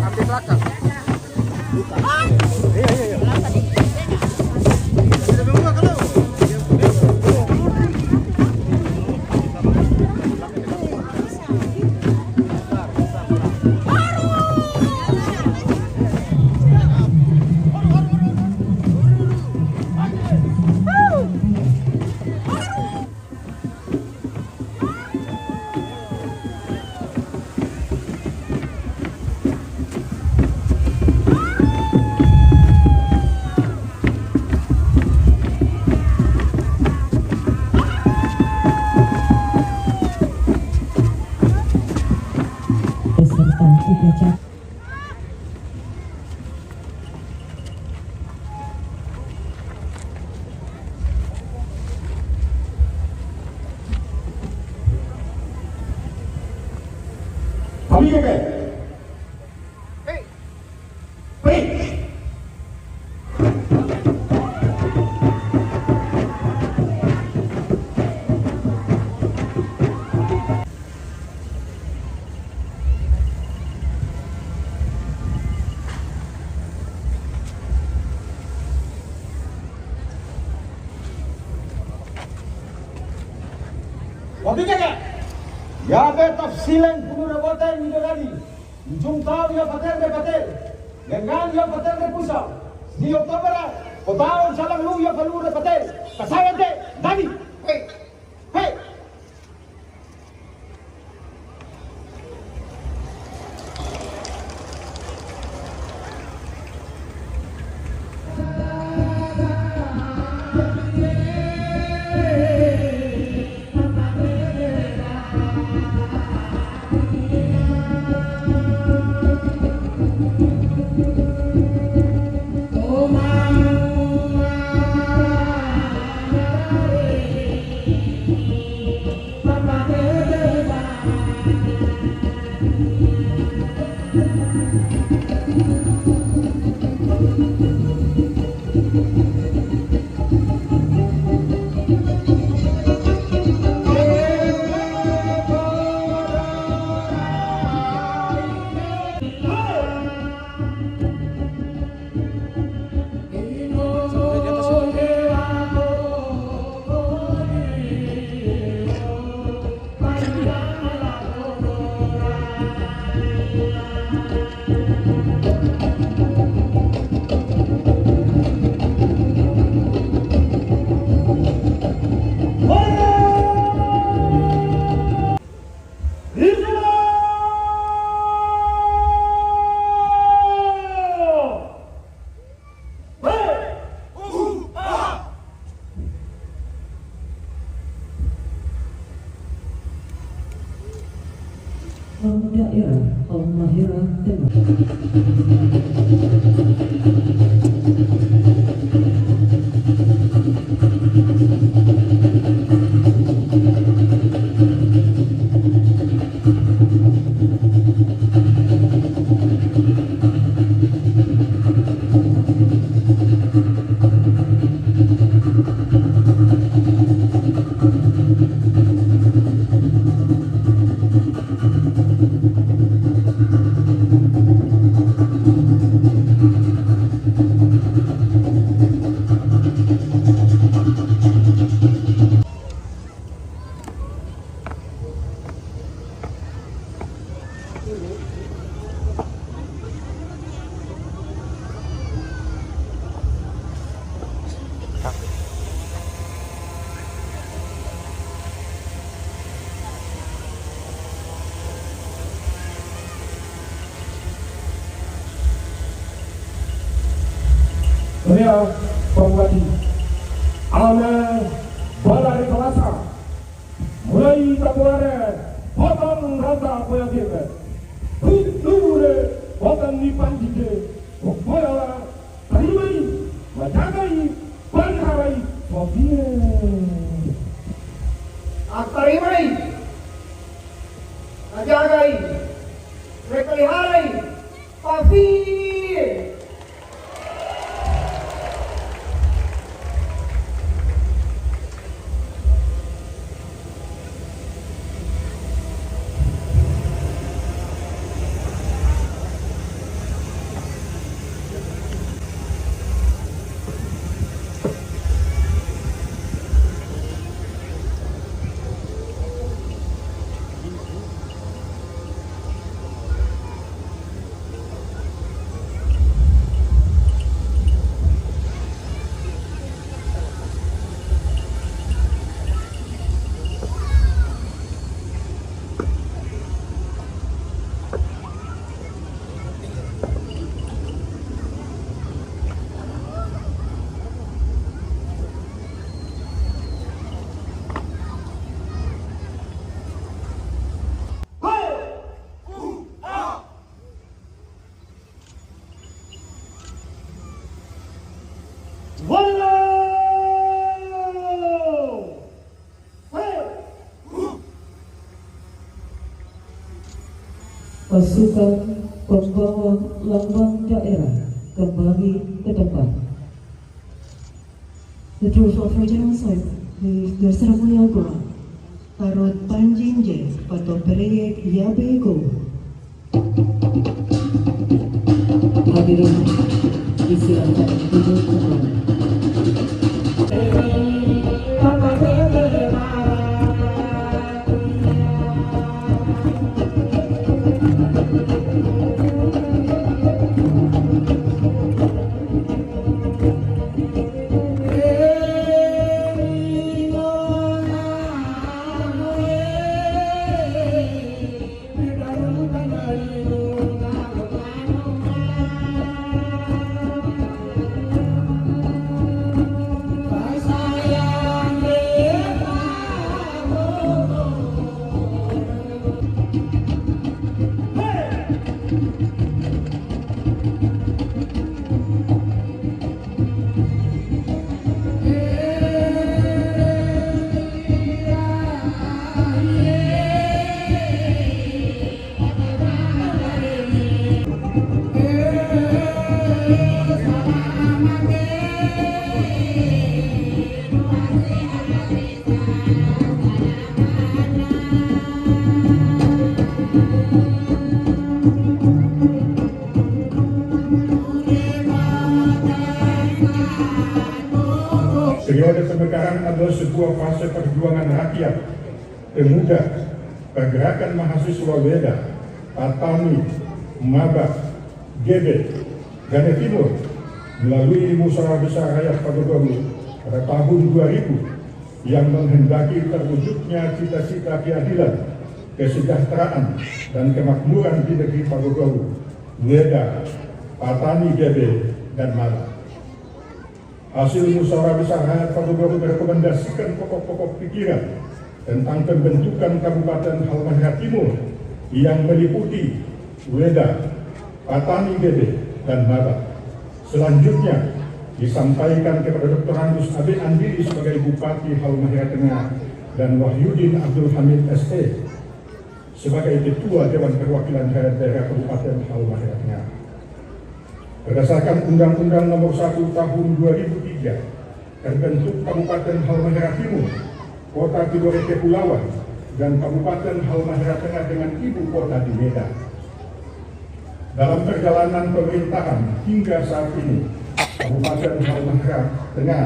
Ambil belakang. Iya. Peserta upacara Kami ke? Baik. Kami ke? Ya betafsilan penurabotan midagani. Juntau ya pater de pater. Dengan ya pater de pusat. Di Oktober, Otao salang lu ya palu de pater. Kasaya de Dani. Hey. daerah Al-Mahira Tengah. Saya Penguati Ame Balai Kelasa mulai Tabuare Potong Rata Koyakebe Kudure Potong Nipanjide Koyala Tarimai Majagai Banharai Sofie Tarimai Majagai Rekaliharai Sofie Wallo! Hey! Pasukan pembawa lambang daerah kembali ke tempat. The troops of Regional South, the ceremonial goal. Parot Panjinje, Pato Pereyek Yabego. Hadirin disilakan duduk kembali. Periode kemerdekaan adalah sebuah fase perjuangan rakyat, pemuda, pergerakan mahasiswa Weda, Patani, Maba, Gebe, Gane Timur melalui musyawarah besar rakyat Pagogoru pada tahun 2000 yang menghendaki terwujudnya cita-cita keadilan, kesejahteraan, dan kemakmuran di negeri Pagogoru, Weda, Patani, Gebe, dan Maba. Hasil musyawarah besar rakyat Pagogoru merekomendasikan pokok-pokok pikiran tentang pembentukan Kabupaten Halmahera Timur yang meliputi Weda, Patani, Gebe, dan Maba. Selanjutnya disampaikan kepada Dr. Andus Abe Andiri sebagai Bupati Halmahera Tengah dan Wahyudin Abdul Hamid SE sebagai Ketua Dewan Perwakilan Rakyat Daerah Kabupaten Halmahera Tengah. Berdasarkan Undang-Undang Nomor 1 Tahun 2003, terbentuk Kabupaten Halmahera Timur, Kota Tidore Kepulauan, dan Kabupaten Halmahera Tengah dengan ibu kota di Medan. Dalam perjalanan pemerintahan hingga saat ini, Kabupaten Halmahera Tengah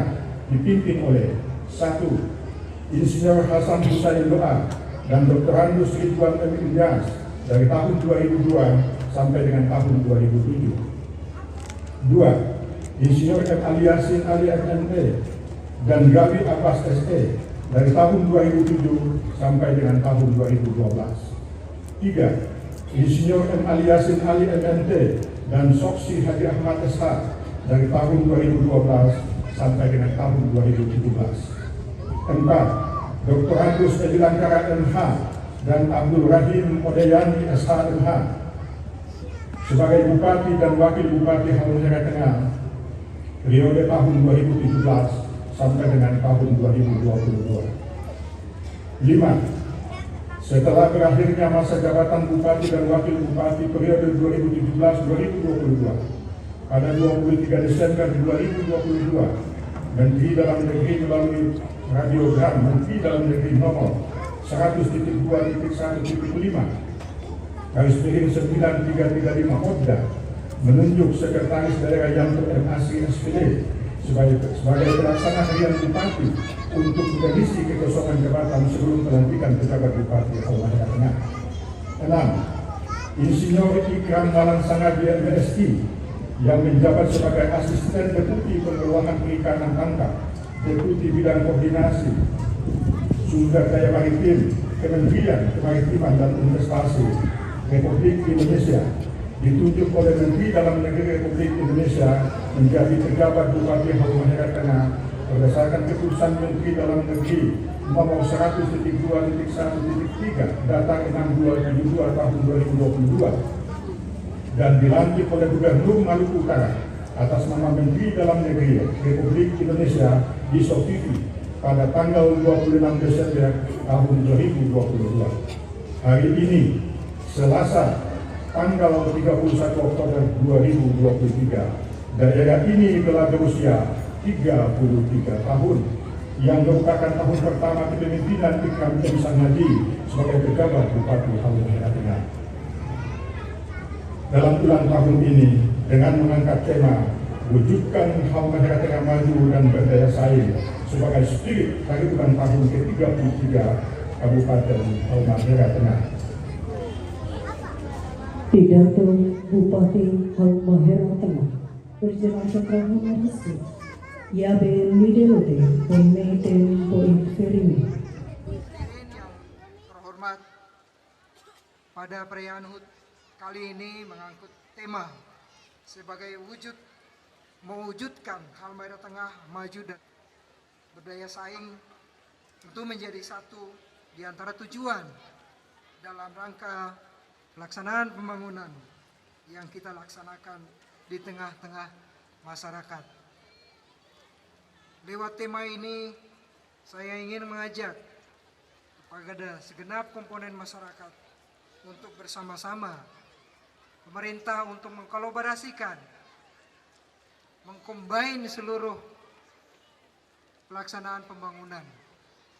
dipimpin oleh 1. Insinyur Hasan Hussein Doa dan Dr. Andus Ridwan M. Ilyas dari tahun 2002 sampai dengan tahun 2007. 2. Insinyur M. Ali Yasin Ali MNE dan Gabi Abbas SE dari tahun 2007 sampai dengan tahun 2012. 3. Insinyur M. Ali Yasin Ali MNT dan Soksi Haji Ahmad SH dari tahun 2012 sampai dengan tahun 2017. 4. Dr. Agus Edi Langkara MH dan Abdul Rahim Odeyani SH MH sebagai Bupati dan Wakil Bupati Halmahera Tengah periode tahun 2017 sampai dengan tahun 2022. 5. Setelah berakhirnya masa jabatan Bupati dan Wakil Bupati periode 2017-2022 pada 23 Desember 2022, Menteri Dalam Negeri melalui radiogram Menteri Dalam Negeri nomor 100.2.1.5 garis miring 9335 Odda menunjuk Sekretaris Daerah Yanto M. Asri SPD sebagai pelaksana harian Bupati untuk mengisi kekosongan jabatan sebelum pelantikan pejabat Bupati Halmahera Tengah. 6. Insinyur Ikram Malang Sangadi MSI yang menjabat sebagai Asisten Deputi Pengelolaan Perikanan Tangkap, Deputi Bidang Koordinasi Sumber Daya Maritim, Kementerian Kemaritiman dan Investasi Republik Indonesia ditunjuk oleh Menteri Dalam Negeri Republik Indonesia menjadi pejabat Bupati Halmahera Tengah berdasarkan keputusan Menteri Dalam Negeri nomor 100.2.1.3 data 6272 tahun 2022 dan dilantik oleh Gubernur Maluku Utara atas nama Menteri Dalam Negeri Republik Indonesia di SOTV pada tanggal 26 Desember tahun 2022. Hari ini, Selasa, tanggal 31 Oktober 2023, daerah ini telah berusia 33 tahun, yang merupakan tahun pertama kepemimpinan Ikram Ebisan Haji sebagai pejabat Bupati Halmahera Tengah. Dalam ulang tahun ini, dengan mengangkat tema wujudkan Halmahera Tengah maju dan berdaya saing sebagai spirit hari ulang tahun ke-33 Kabupaten Halmahera Tengah. Pidato Bupati Halmahera Tengah berjalan proklamasi Yabe Midelote Pemeten Poin Ferimi. Hadirin yang terhormat, pada perayaan HUT kali ini mengangkut tema sebagai mewujudkan Halmahera Tengah maju dan berdaya saing, tentu menjadi satu di antara tujuan dalam rangka pelaksanaan pembangunan yang kita laksanakan di tengah-tengah masyarakat. Lewat tema ini, saya ingin mengajak kepada segenap komponen masyarakat untuk bersama-sama pemerintah untuk mengkolaborasikan, mengcombine seluruh pelaksanaan pembangunan.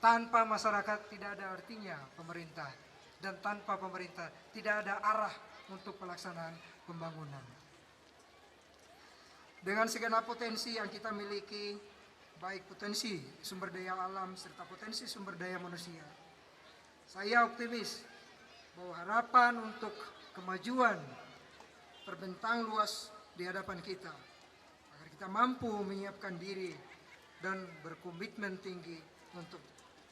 Tanpa masyarakat tidak ada artinya pemerintah, dan tanpa pemerintah tidak ada arah untuk pelaksanaan pembangunan. Dengan segenap potensi yang kita miliki, baik potensi sumber daya alam serta potensi sumber daya manusia, saya optimis bahwa harapan untuk kemajuan terbentang luas di hadapan kita, agar kita mampu menyiapkan diri dan berkomitmen tinggi untuk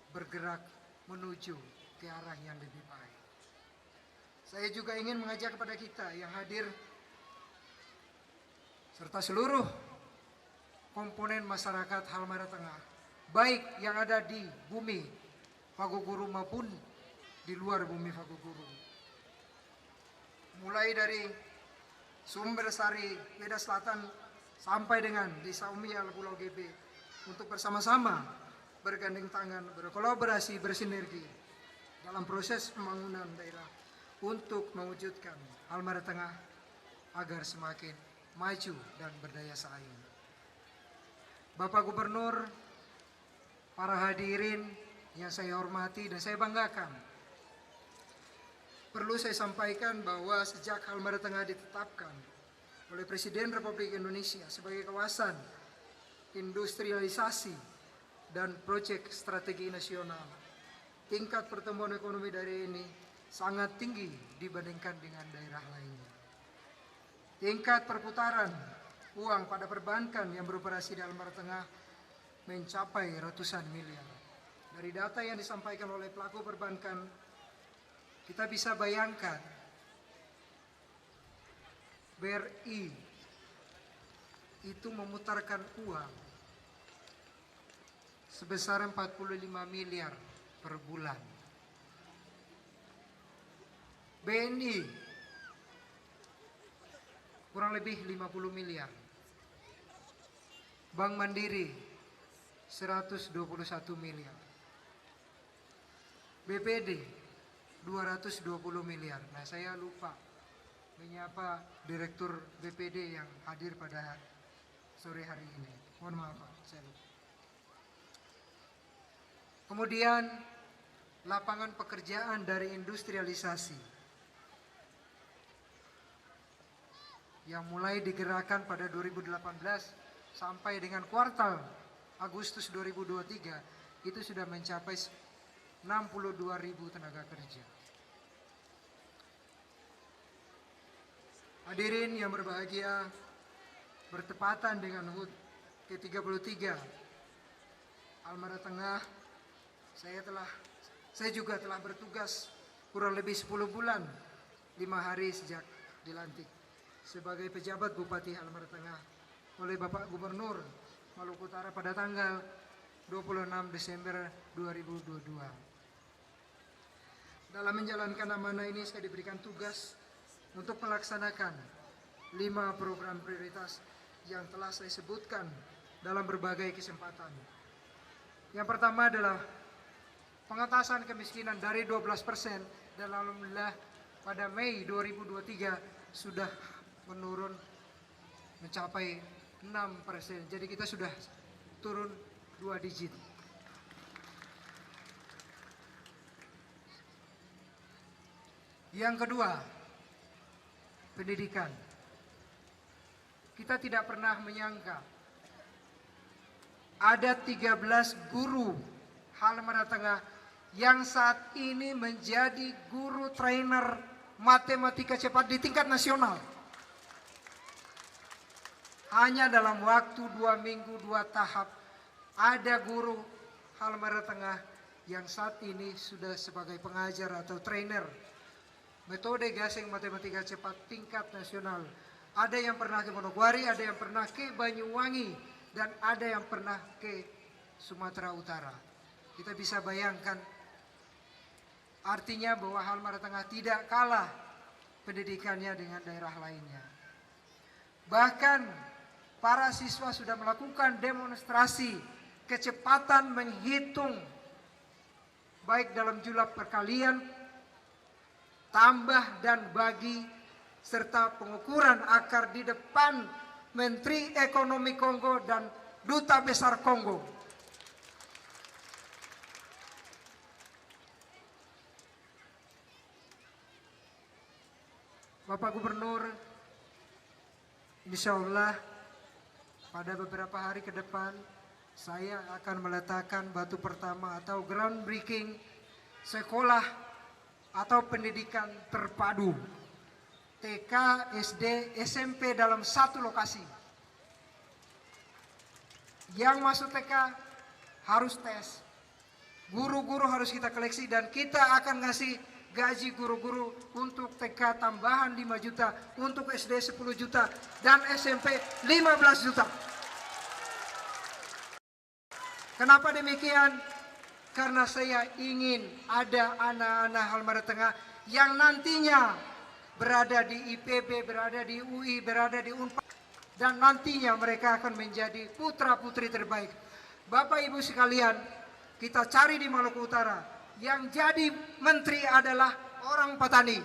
bergerak menuju ke arah yang lebih baik. Saya juga ingin mengajak kepada kita yang hadir serta seluruh komponen masyarakat Halmahera Tengah, baik yang ada di bumi Fagoguru maupun di luar bumi Fagoguru, mulai dari Sumber Sari, Beda Selatan sampai dengan Desa Umial, Pulau GB, untuk bersama-sama bergandeng tangan, berkolaborasi, bersinergi dalam proses pembangunan daerah untuk mewujudkan Halmahera Tengah agar semakin maju dan berdaya saing. Bapak Gubernur, para hadirin yang saya hormati dan saya banggakan, perlu saya sampaikan bahwa sejak Halmahera Tengah ditetapkan oleh Presiden Republik Indonesia sebagai kawasan industrialisasi dan proyek strategi nasional, tingkat pertumbuhan ekonomi daerah ini sangat tinggi dibandingkan dengan daerah lainnya. Tingkat perputaran uang pada perbankan yang beroperasi di Halmahera Tengah mencapai ratusan miliar. Dari data yang disampaikan oleh pelaku perbankan, kita bisa bayangkan BRI itu memutarkan uang sebesar 45 miliar per bulan. BNI kurang lebih 50 miliar. Bank Mandiri 121 miliar. BPD 220 miliar. Nah, saya lupa menyapa Direktur BPD yang hadir pada sore hari ini. Mohon maaf Pak, saya lupa. Kemudian lapangan pekerjaan dari industrialisasi yang mulai digerakkan pada 2018 sampai dengan kuartal Agustus 2023 itu sudah mencapai 62.000 tenaga kerja. Hadirin yang berbahagia, bertepatan dengan HUT ke-33 Halmahera Tengah, saya juga telah bertugas kurang lebih 10 bulan 5 hari sejak dilantik sebagai pejabat Bupati Halmahera Tengah oleh Bapak Gubernur Maluku Utara pada tanggal 26 Desember 2022. Dalam menjalankan amanah ini saya diberikan tugas untuk melaksanakan 5 program prioritas yang telah saya sebutkan dalam berbagai kesempatan. Yang pertama adalah pengentasan kemiskinan dari 12%, dan alhamdulillah pada Mei 2023 sudah menurun mencapai 6%. Jadi kita sudah turun 2 digit. Yang kedua, pendidikan. Kita tidak pernah menyangka ada 13 guru Halmahera Tengah yang saat ini menjadi guru trainer matematika cepat di tingkat nasional. Hanya dalam waktu 2 minggu 2 tahap ada guru Halmahera Tengah yang saat ini sudah sebagai pengajar atau trainer metode gasing matematika cepat tingkat nasional. Ada yang pernah ke Manokwari, ada yang pernah ke Banyuwangi, dan ada yang pernah ke Sumatera Utara. Kita bisa bayangkan artinya bahwa Halmahera Tengah tidak kalah pendidikannya dengan daerah lainnya. Bahkan para siswa sudah melakukan demonstrasi kecepatan menghitung baik dalam jumlah perkalian, tambah dan bagi, serta pengukuran akar di depan Menteri Ekonomi Kongo dan Duta Besar Kongo. Bapak Gubernur, insya Allah pada beberapa hari ke depan saya akan meletakkan batu pertama atau groundbreaking sekolah atau pendidikan terpadu TK, SD, SMP dalam satu lokasi. Yang masuk TK harus tes, guru-guru harus kita koleksi, dan kita akan ngasih gaji guru-guru untuk TK tambahan 5 juta, untuk SD 10 juta, dan SMP 15 juta. Kenapa demikian? Karena saya ingin ada anak-anak Halmahera Tengah yang nantinya berada di IPB, berada di UI, berada di Unpad, dan nantinya mereka akan menjadi putra-putri terbaik. Bapak Ibu sekalian, kita cari di Maluku Utara, yang jadi menteri adalah orang petani.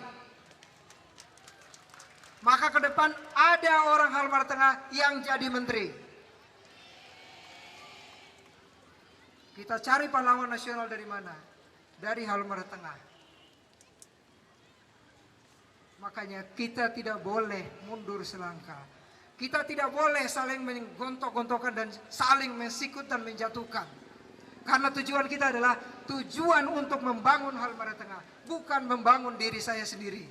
Maka ke depan ada orang Halmahera Tengah yang jadi menteri. Kita cari pahlawan nasional dari mana? Dari Halmahera Tengah. Makanya kita tidak boleh mundur selangkah. Kita tidak boleh saling menggontok-gontokan dan saling mensikut dan menjatuhkan. Karena tujuan kita adalah tujuan untuk membangun Halmahera Tengah, bukan membangun diri saya sendiri.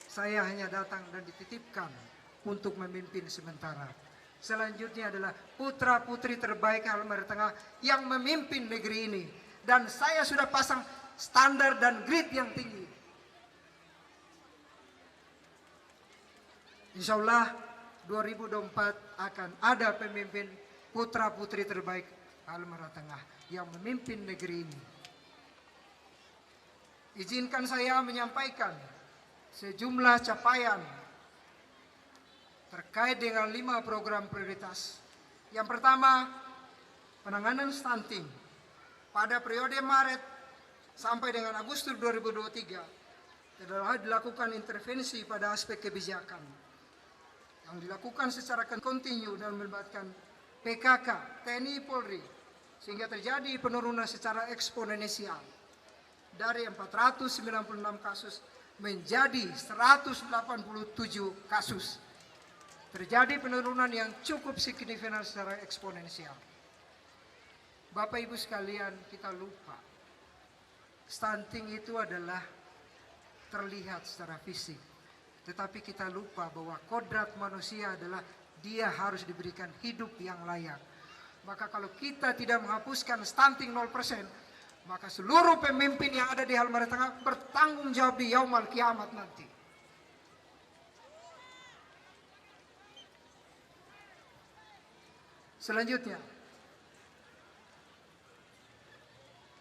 Saya hanya datang dan dititipkan untuk memimpin sementara. Selanjutnya adalah putra-putri terbaik Halmahera Tengah yang memimpin negeri ini. Dan saya sudah pasang standar dan grid yang tinggi. Insya Allah 2024 akan ada pemimpin putra-putri terbaik Halmahera Tengah yang memimpin negeri ini. Izinkan saya menyampaikan sejumlah capaian terkait dengan 5 program prioritas. Yang pertama, penanganan stunting. Pada periode Maret sampai dengan Agustus 2023 telah dilakukan intervensi pada aspek kebijakan yang dilakukan secara kontinu dan melibatkan PKK, TNI, Polri, sehingga terjadi penurunan secara eksponensial dari 496 kasus menjadi 187 kasus. Terjadi penurunan yang cukup signifikan secara eksponensial. Bapak Ibu sekalian, kita lupa stunting itu adalah terlihat secara fisik, tetapi kita lupa bahwa kodrat manusia adalah dia harus diberikan hidup yang layak. Maka kalau kita tidak menghapuskan stunting 0%, maka seluruh pemimpin yang ada di Halmahera Tengah bertanggung jawab di Yaumul Kiamat nanti. Selanjutnya,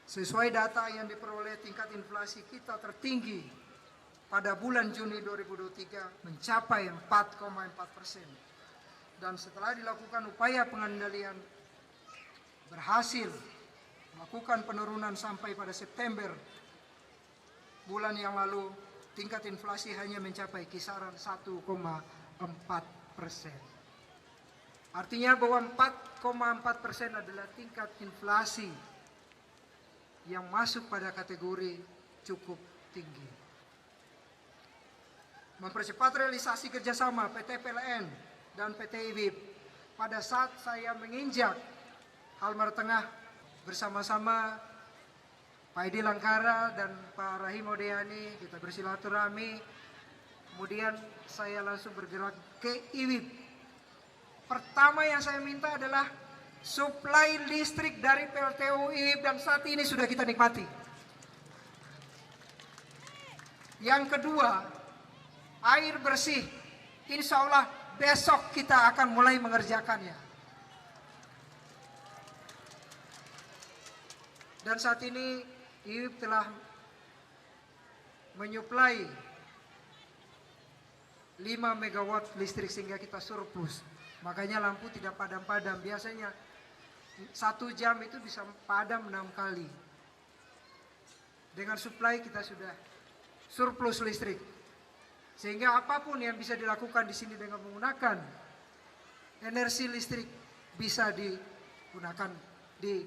sesuai data yang diperoleh, tingkat inflasi kita tertinggi pada bulan Juni 2023 mencapai 4,4%. Dan setelah dilakukan upaya pengendalian berhasil melakukan penurunan sampai pada September bulan yang lalu, tingkat inflasi hanya mencapai kisaran 1,4%. Artinya bahwa 4,4% adalah tingkat inflasi yang masuk pada kategori cukup tinggi. Mempercepat realisasi kerjasama PT PLN dan PT IWIB. Pada saat saya menginjak Halmahera Tengah bersama-sama Pak Edi Langkara dan Pak Rahim Odeani, kita bersilaturahmi. Kemudian saya langsung bergerak ke IWIB. Pertama yang saya minta adalah suplai listrik dari PLTU IWIB, dan saat ini sudah kita nikmati. Yang kedua, air bersih. Insya Allah besok kita akan mulai mengerjakannya. Dan saat ini IWIB telah menyuplai 5 megawatt listrik sehingga kita surplus. Makanya lampu tidak padam-padam. Biasanya 1 jam itu bisa padam 6 kali. Dengan suplai kita sudah surplus listrik. Sehingga apapun yang bisa dilakukan di sini dengan menggunakan energi listrik bisa digunakan di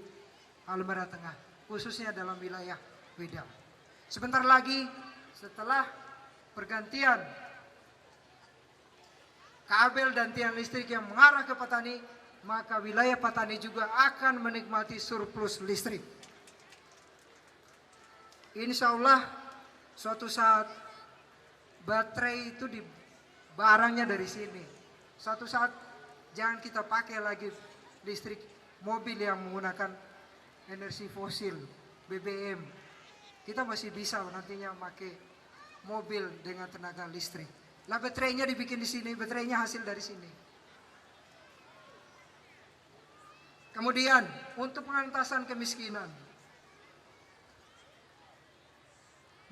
Halmahera Tengah, khususnya dalam wilayah Wedang. Sebentar lagi setelah pergantian kabel dan tiang listrik yang mengarah ke petani, maka wilayah petani juga akan menikmati surplus listrik. Insya Allah suatu saat baterai itu barangnya dari sini. Suatu saat jangan kita pakai lagi listrik mobil yang menggunakan energi fosil, BBM. Kita masih bisa nantinya pakai mobil dengan tenaga listrik. Lah baterainya dibikin di sini, baterainya hasil dari sini. Kemudian untuk pengentasan kemiskinan,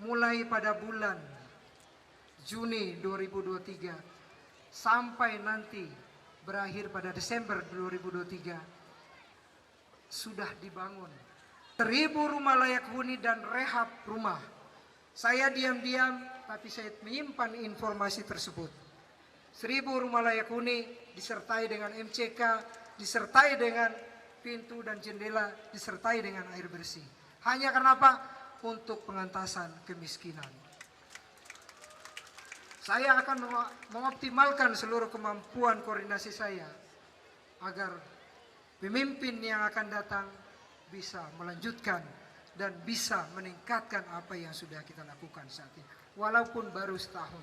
mulai pada bulan Juni 2023 sampai nanti berakhir pada Desember 2023 sudah dibangun 1.000 rumah layak huni dan rehab rumah. Saya diam-diam tapi saya menyimpan informasi tersebut. 1.000 rumah layak huni disertai dengan MCK, disertai dengan pintu dan jendela, disertai dengan air bersih. Hanya karena apa? Untuk pengentasan kemiskinan. Saya akan mengoptimalkan seluruh kemampuan koordinasi saya agar pemimpin yang akan datang bisa melanjutkan dan bisa meningkatkan apa yang sudah kita lakukan saat ini, walaupun baru setahun.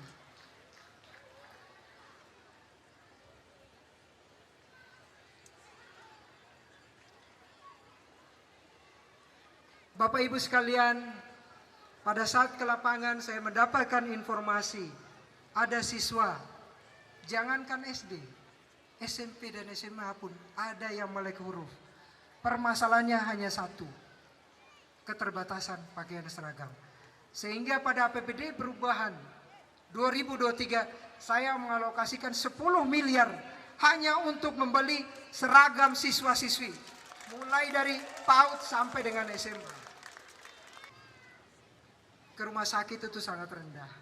Bapak Ibu sekalian, pada saat ke lapangan saya mendapatkan informasi ada siswa, jangankan SD, SMP dan SMA pun ada yang melek huruf. Permasalahannya hanya satu, keterbatasan pakaian seragam. Sehingga pada APBD perubahan 2023 saya mengalokasikan 10 miliar hanya untuk membeli seragam siswa-siswi, mulai dari PAUD sampai dengan SMA. Ke rumah sakit itu sangat rendah.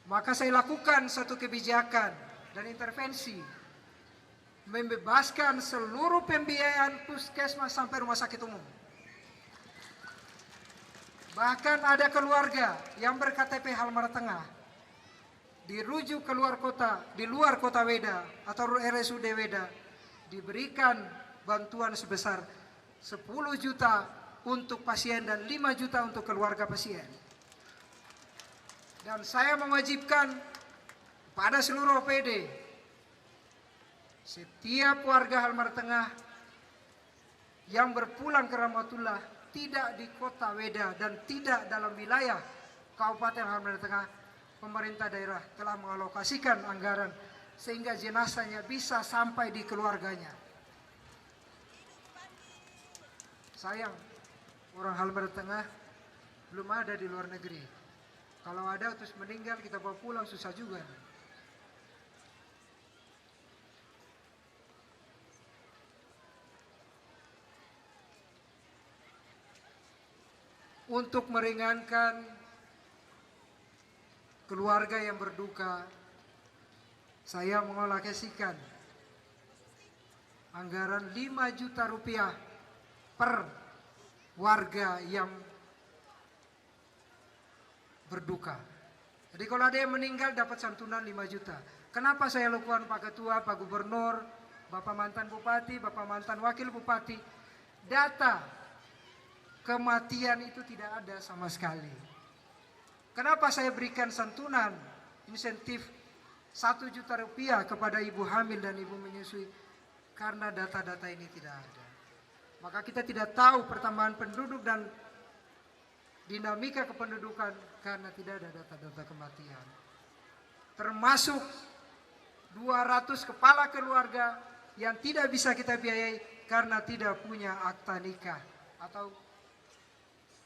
Maka saya lakukan satu kebijakan dan intervensi, membebaskan seluruh pembiayaan puskesmas sampai rumah sakit umum. Bahkan ada keluarga yang berKTP Halmahera Tengah dirujuk ke luar kota, di luar kota Weda atau RSUD Weda, diberikan bantuan sebesar 10 juta untuk pasien dan 5 juta untuk keluarga pasien. Dan saya mewajibkan pada seluruh OPD, setiap warga Halmahera Tengah yang berpulang ke Rahmatullah tidak di kota Weda dan tidak dalam wilayah Kabupaten Halmahera Tengah, pemerintah daerah telah mengalokasikan anggaran sehingga jenazahnya bisa sampai di keluarganya. Sayang, orang Halmahera Tengah belum ada di luar negeri. Kalau ada terus meninggal kita bawa pulang susah juga. Untuk meringankan keluarga yang berduka, saya mengalokasikan anggaran 5 juta rupiah per warga yang berduka. Jadi kalau ada yang meninggal dapat santunan 5 juta. Kenapa saya lakukan Pak Ketua, Pak Gubernur, Bapak mantan Bupati, Bapak mantan Wakil Bupati? Data kematian itu tidak ada sama sekali. Kenapa saya berikan santunan insentif 1 juta rupiah kepada ibu hamil dan ibu menyusui? Karena data-data ini tidak ada. Maka kita tidak tahu pertambahan penduduk dan dinamika kependudukan karena tidak ada data-data kematian. Termasuk 200 kepala keluarga yang tidak bisa kita biayai karena tidak punya akta nikah atau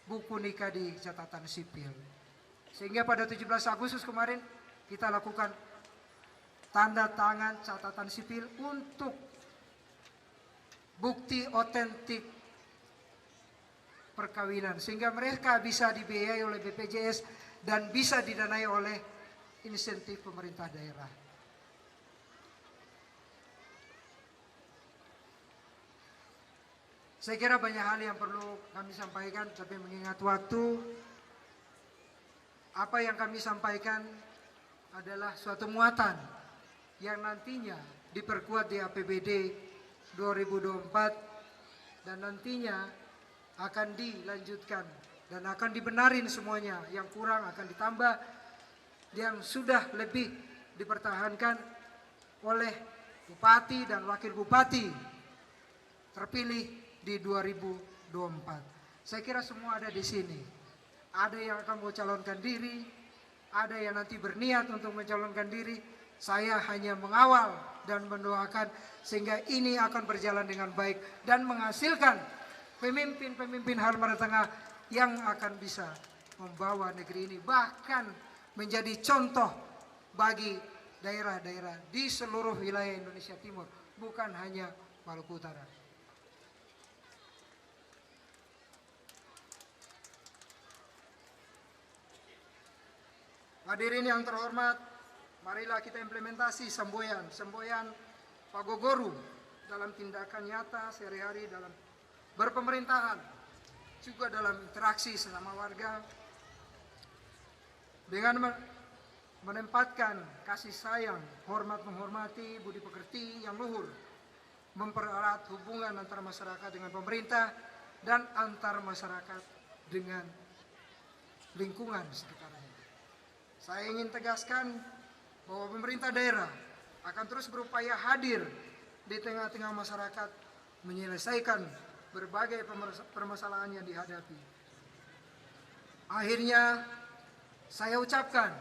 buku nikah di catatan sipil. Sehingga pada 17 Agustus kemarin kita lakukan tanda tangan catatan sipil untuk bukti otentik perkawinan. Sehingga mereka bisa dibiayai oleh BPJS dan bisa didanai oleh insentif pemerintah daerah. Saya kira banyak hal yang perlu kami sampaikan, tapi mengingat waktu, apa yang kami sampaikan adalah suatu muatan yang nantinya diperkuat di APBD 2024 dan nantinya akan dilanjutkan dan akan dibenarin semuanya. Yang kurang akan ditambah, yang sudah lebih dipertahankan oleh Bupati dan Wakil Bupati terpilih di 2024. Saya kira semua ada di sini. Ada yang akan mencalonkan diri, ada yang nanti berniat untuk mencalonkan diri. Saya hanya mengawal dan mendoakan sehingga ini akan berjalan dengan baik dan menghasilkan pemimpin-pemimpin Halmahera Tengah yang akan bisa membawa negeri ini bahkan menjadi contoh bagi daerah-daerah di seluruh wilayah Indonesia Timur, bukan hanya Maluku Utara. Hadirin yang terhormat, marilah kita implementasi semboyan Pak Gogoru dalam tindakan nyata sehari-hari dalam berpemerintahan, juga dalam interaksi sesama warga, dengan menempatkan kasih sayang, hormat menghormati, budi pekerti yang luhur, mempererat hubungan antara masyarakat dengan pemerintah dan antar masyarakat dengan lingkungan sekitarnya. Saya ingin tegaskan bahwa pemerintah daerah akan terus berupaya hadir di tengah-tengah masyarakat menyelesaikan berbagai permasalahan yang dihadapi. Akhirnya saya ucapkan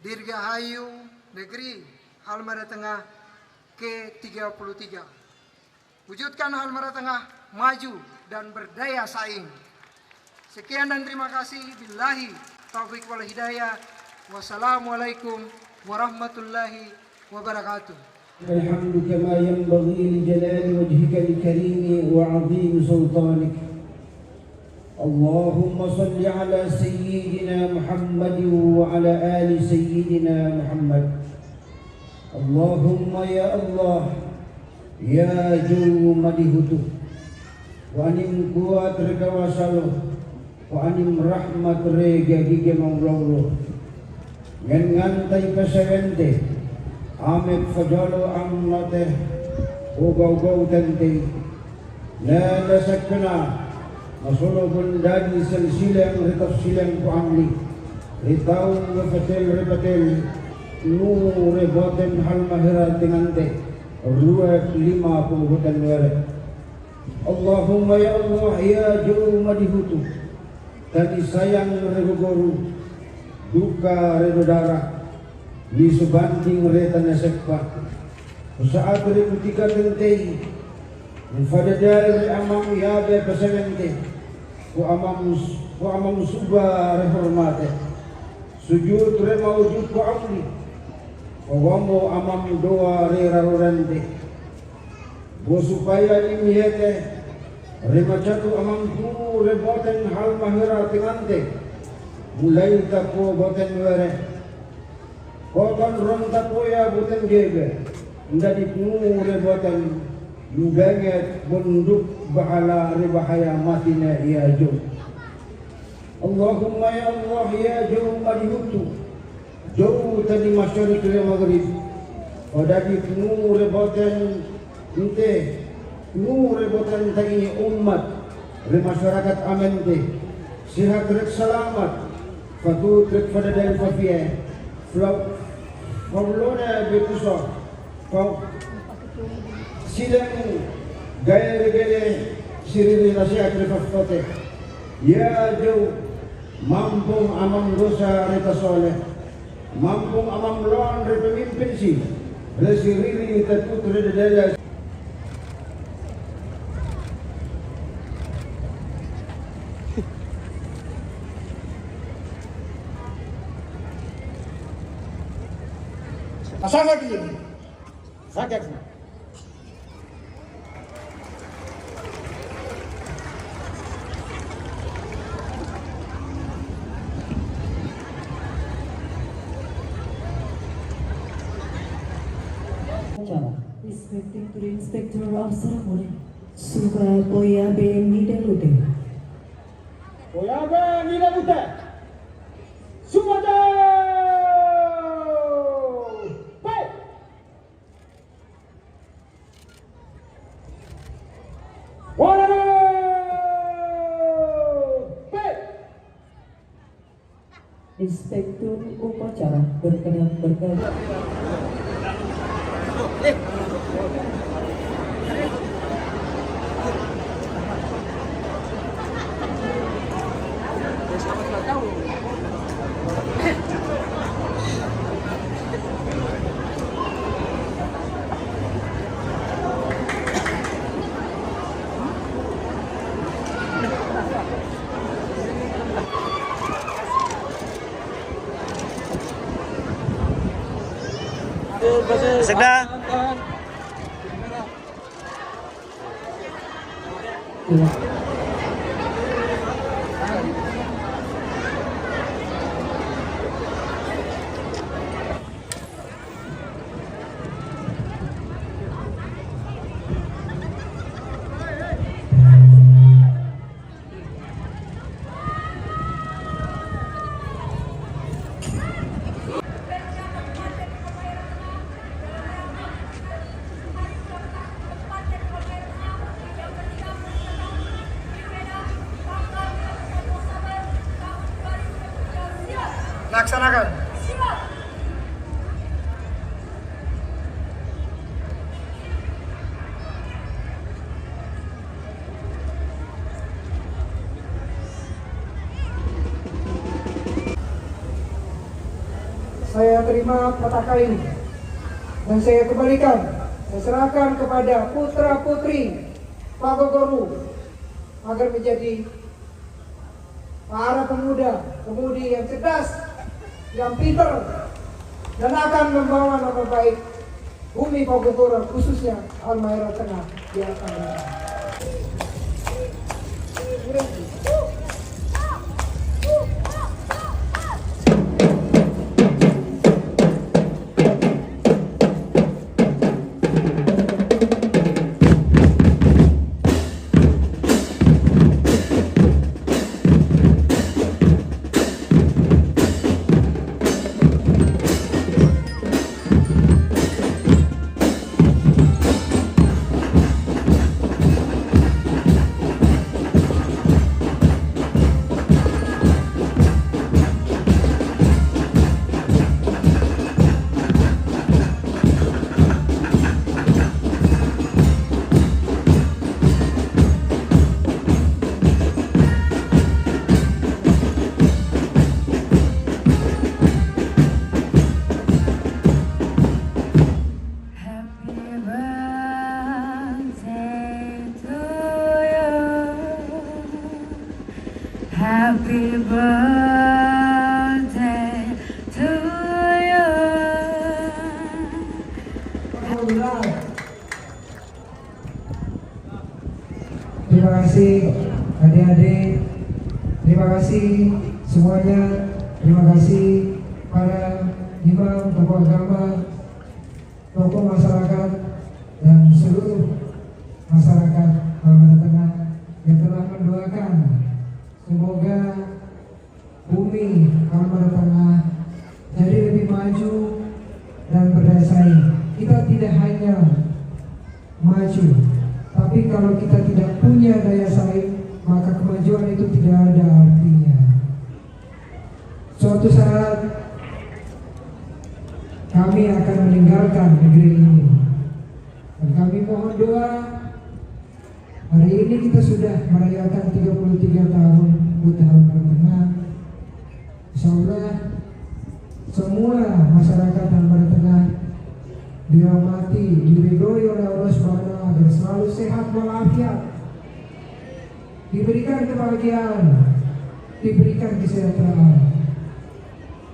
Dirgahayu Negeri Halmahera Tengah ke-33. Wujudkan Halmahera Tengah maju dan berdaya saing. Sekian dan terima kasih. Billahi taufiq wal hidayah. Wassalamualaikum warahmatullahi wabarakatuh. الحمد كما ينبغي لجلال وجهك الكريم وعظيم سلطانك. اللهم صل على سيدنا محمد وعلى آل سيدنا محمد. اللهم يا الله يا جو مديهتو وأنم قوات ركواسالو وأنم رحمة رجا gige maulawlo ngantai pasawente amet fajalo ang nate ugaw-gaw tante la nasakna masulubun dadi silsilang retafsilang ku amli ritaw repatel nu reboten Halmahera tingante ruwet 50 hutan were. Allahumma ya Allah ya juru madihutu tadi sayang regogoru duka redodara di subanding retana sekpa saat reputika tentei fadadar amam ya be pasamente ku amam suba rehormate sujud re maujud ku amli wamo amam doa re rarorande bo supaya imiyete re macatu amam tu re boten hal mahera tingante mulai tapo boten were koton ron tapo ya boten gebe ndadi tu re boten yuganget bunduk bahala re bahaya matina ya jum Allahumma ya Allah ya jauh madihutu jauh tadi masyarik ke maghrib odadi penuh rebotan ente penuh rebotan tadi umat re masyarakat amente sihat rek selamat fatu trek pada dan fafia flow formulona betuso kau sidang gaya regele sirili nasihat refafote ya jauh mampung amam dosa reta soleh mampung amam loan re pemimpin si resirili tetut re dela Asal lagi sakit Respecting to the Inspector of Ceremony, Suka Boya BMI Delute. Oyabe nila bute Sumada Pai Warana Pai Inspektur upacara berkenan berkata. Segda. Laksanakan. Saya terima petaka ini dan saya kembalikan, saya serahkan kepada putra putri Pak Gogoru agar menjadi para pemudi yang cerdas, yang pintar, dan akan membawa nama baik bumi Pagogoran, khususnya Halmahera Tengah di akan datang. kasih adik-adik, terima kasih semuanya, terima kasih para imam, tokoh agama, tokoh masyarakat, dan seluruh masyarakat Kalimantan Tengah yang telah mendoakan semoga bumi Kalimantan Tengah jadi lebih maju dan berdaya saing. Kita tidak hanya maju, tapi kalau kita tidak punya daya saing, maka kemajuan itu tidak ada artinya. Suatu saat kami akan meninggalkan negeri ini, dan kami mohon doa. Hari ini kita sudah merayakan 33 tahun Buta Kalimantan Tengah. Insya Allah semua masyarakat Kalimantan Tengah dirahmati, diridhoi oleh Allah Subhanahu wa Ta'ala, selalu sehat walafiat, diberikan kebahagiaan, diberikan kesejahteraan,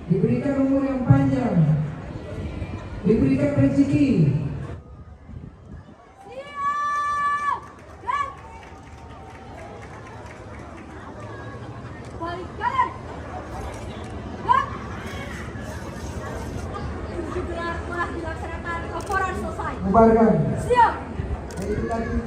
diberikan umur yang panjang, diberikan rezeki. Bubarkan. Siap. Itu lagi.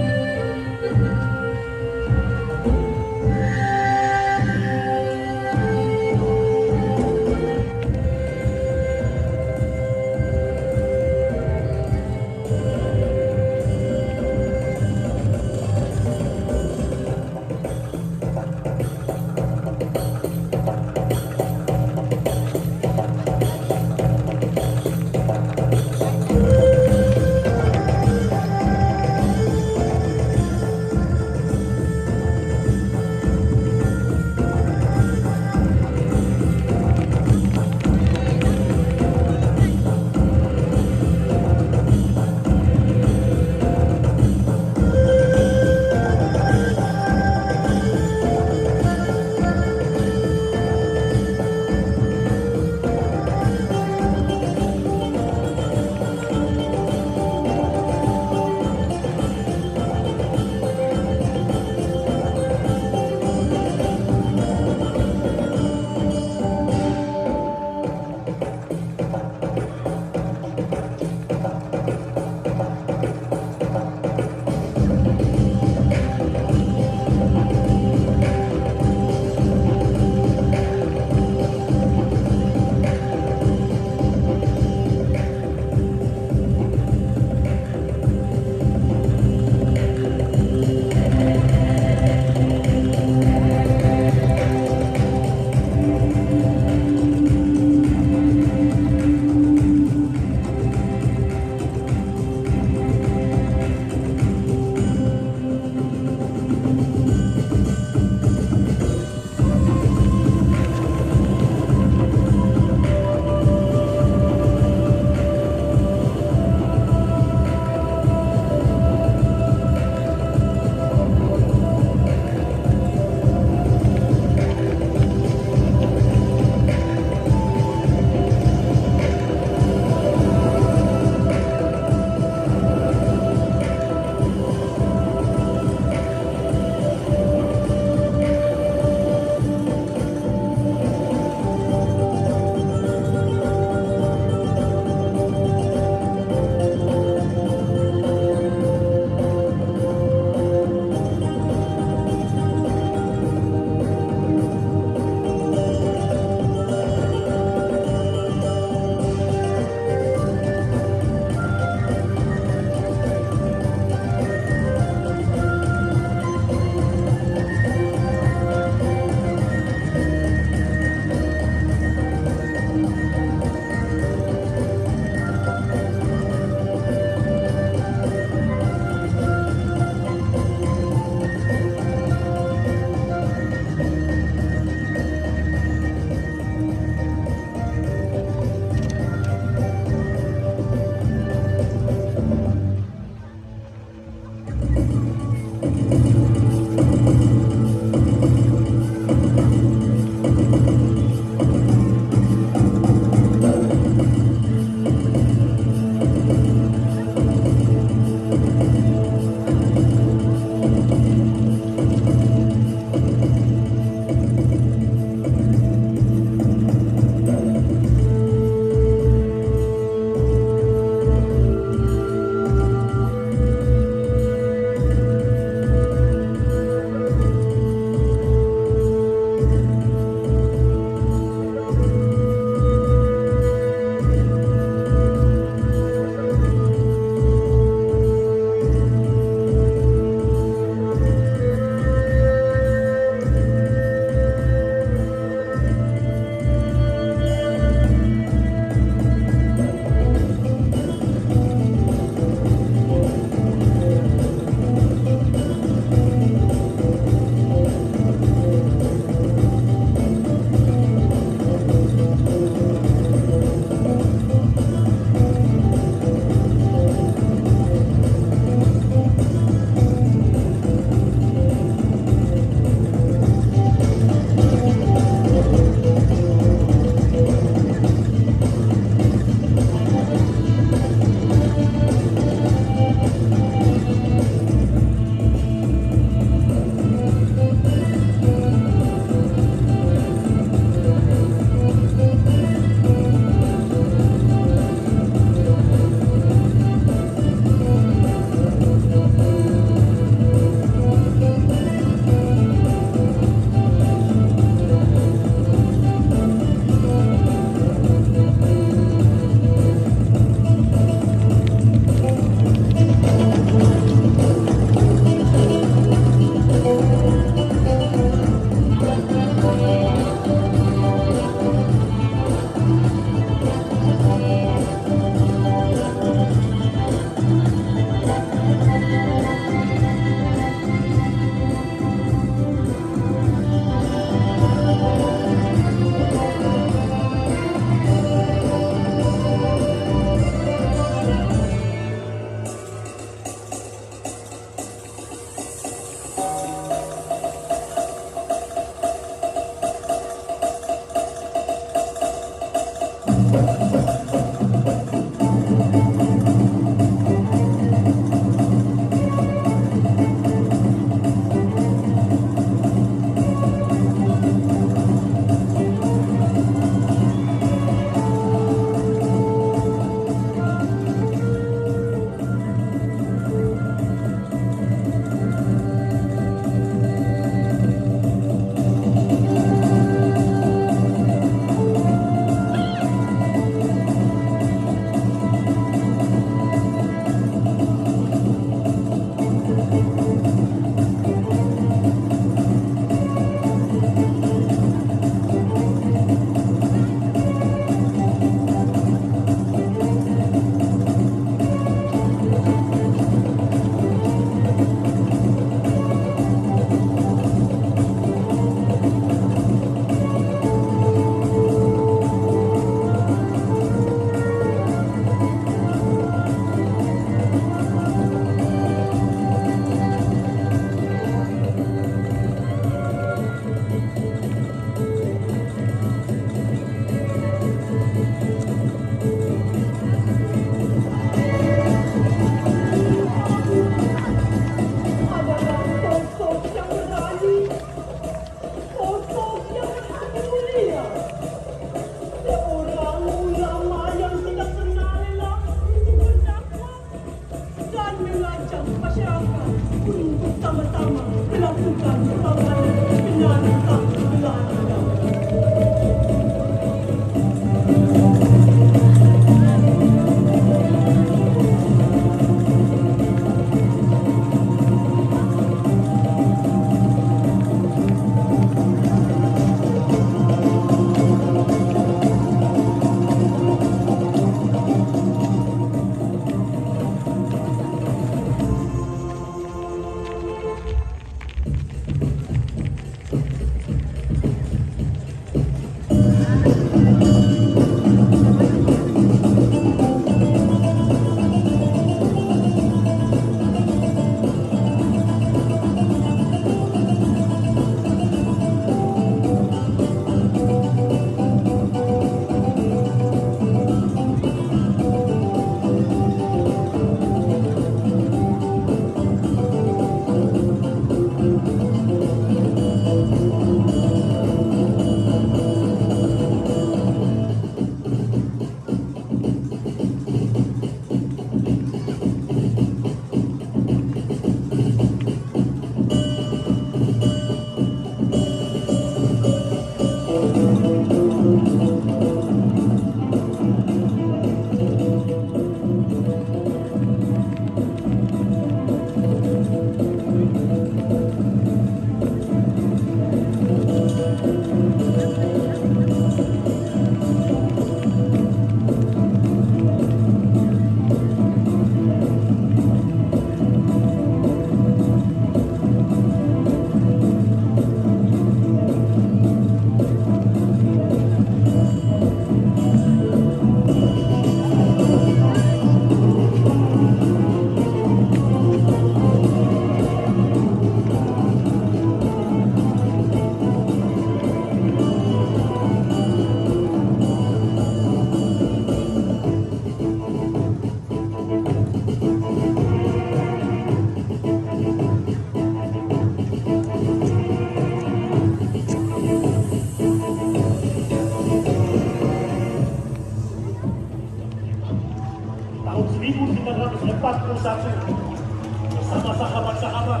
bersama sahabat-sahabat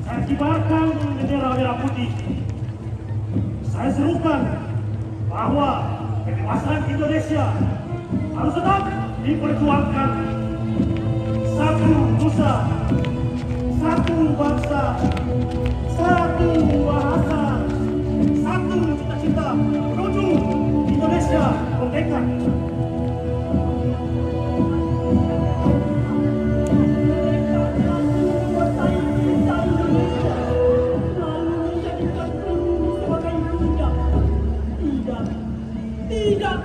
saya kibarkan bendera merah putih. Saya serukan bahwa kebebasan Indonesia harus tetap diperjuangkan. Satu nusa, satu bangsa, satu bahasa, satu cita-cita menuju Indonesia merdeka. Tidak,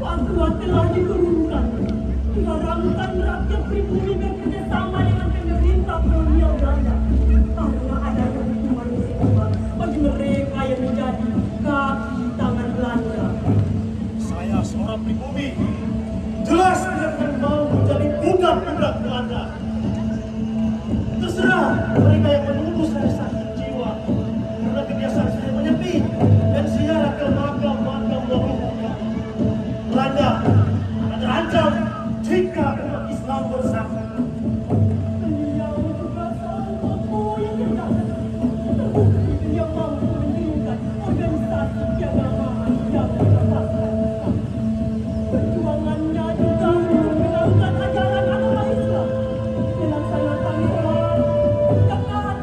Papua telah diturunkan. Diharamkan rakyat pribumi bekerjasama dengan pemerintah kolonial Belanda karena adanya hukuman musibah bagi mereka yang menjadi kaki tangan Belanda. Saya seorang pribumi, jelas tidak akan mau menjadi budak-budak Belanda. Terserah mereka yang menuduh saya sakit jiwa karena kebiasaan saya menyepi dan ziarah ke makam-makam leluhurnya. Belanda akan terancam jika umat Islam bersatu. Beliau juga seorang tokoh yang cerdas. Terbukti beliau mampu mendirikan organisasi keagamaan yang berasaskan Islam. Perjuangannya juga mengenalkan ajaran agama Islam dalam sayatan Islam, zakat,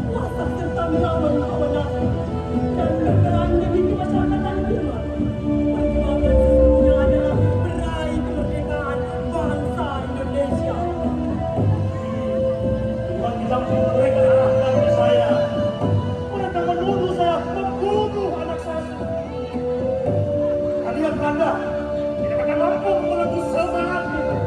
puasa serta melawan hawa nafsu dan berperan demi kemasyarakatan umat. Perjuangan sesungguhnya adalah meraih kemerdekaan bangsa Indonesia. Tuhan kita mereka arahkan ke saya. Mereka menuduh saya membunuh anak saya. Kalian Belanda tidak akan mampu menembus semangat itu.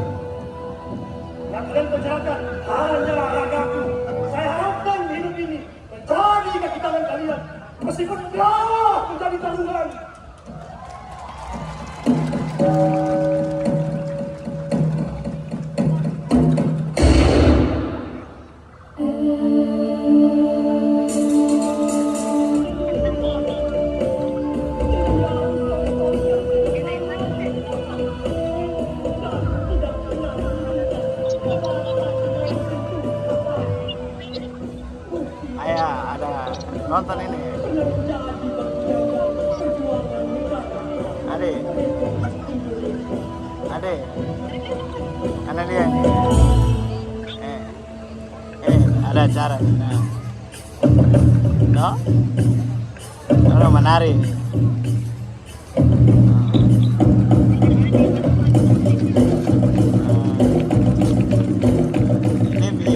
Yang kalian penjarakan hanya ragaku. Saya harapkan hidup ini menjadi kaki tangan kalian. Meskipun nyawa menjadi taruhan. Ayah ada nonton ini. Ade, karena dia ini. Ada acara. No? Orang menari. Ini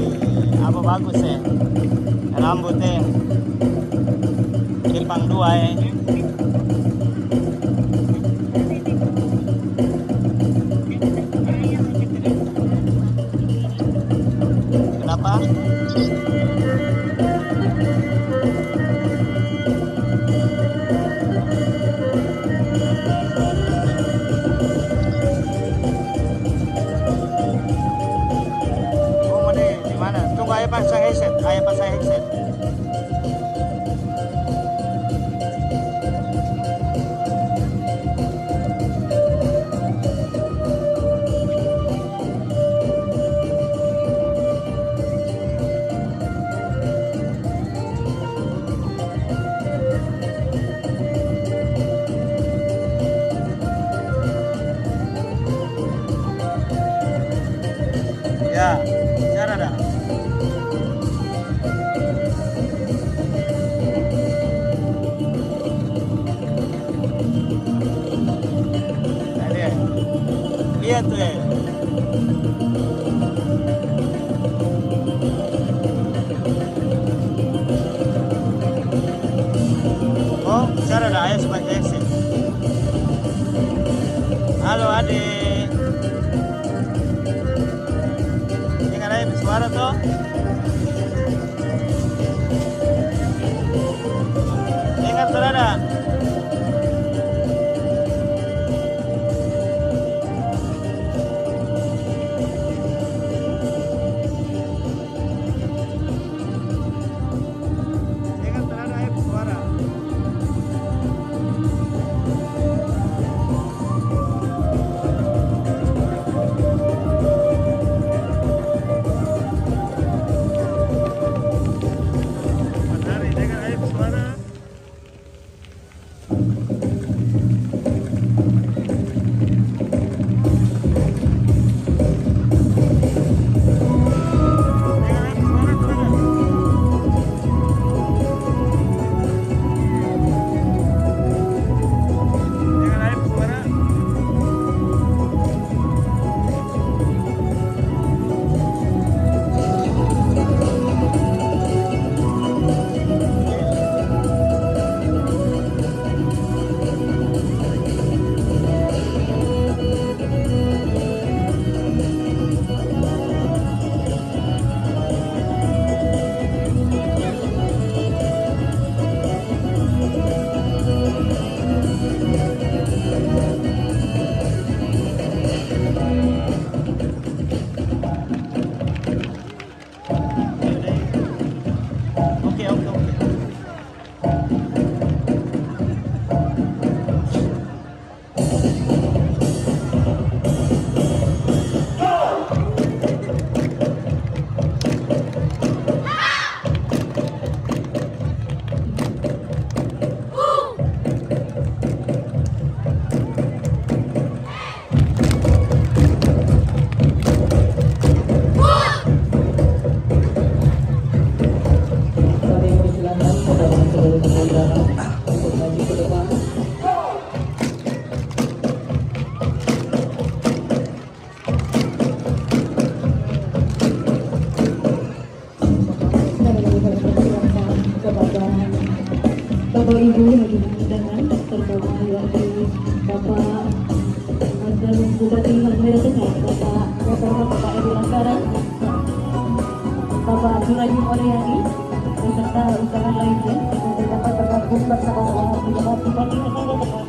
apa bagus ya? Rambutnya Kilpang 2 ya. Kenapa? Oh, ini di mana? Tunggu ayah pasang headset. Ya, cara dah. Bapak Ibu hadirin undangan terutama yakni Bapak Mantan Bupati Halmahera Tengah, Bapak Edi Laskaran, Bapak Abdurrahim Oryani, beserta undangan lainnya yang dapat bergabung bersama-sama menjawab Bupati Halmahera Tengah.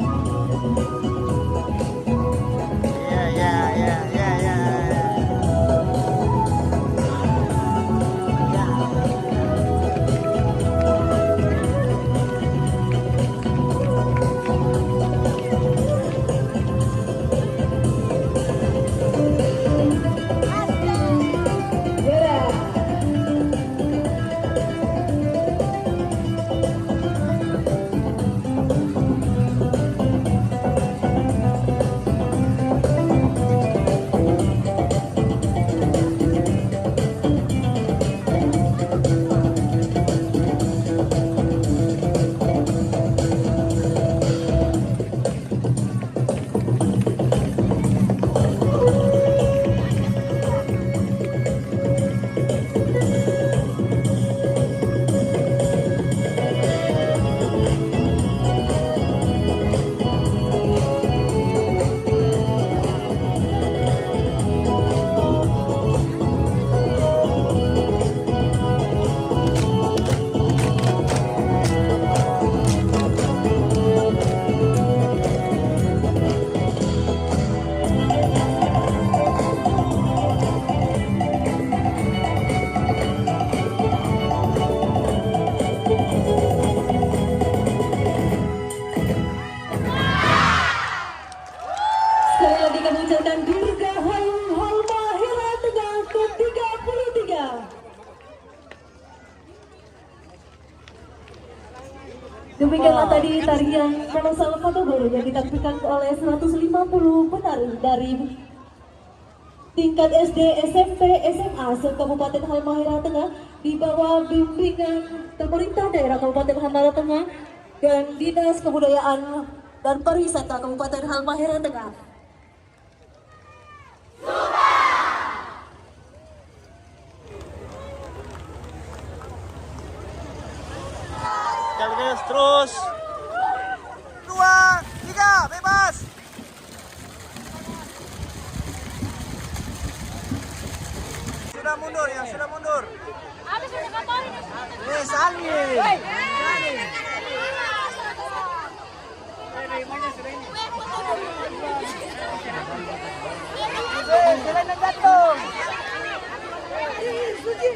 Sekali lagi kami ucapkan Dirgahayu Halmahera Tengah ke-33. Demikianlah tadi tarian Manosal Fatogoro yang ditampilkan oleh 150 penari dari tingkat SD, SMP, SMA se-Kabupaten Halmahera Tengah di bawah bimbingan pemerintah daerah Kabupaten Halmahera Tengah dan Dinas Kebudayaan dan Pariwisata Kabupaten Halmahera Tengah. Gas terus. 2, 3, bebas. Sudah mundur ya, sudah mundur. Ada sudah kaparin. Salih. Jalan gantung. Suci.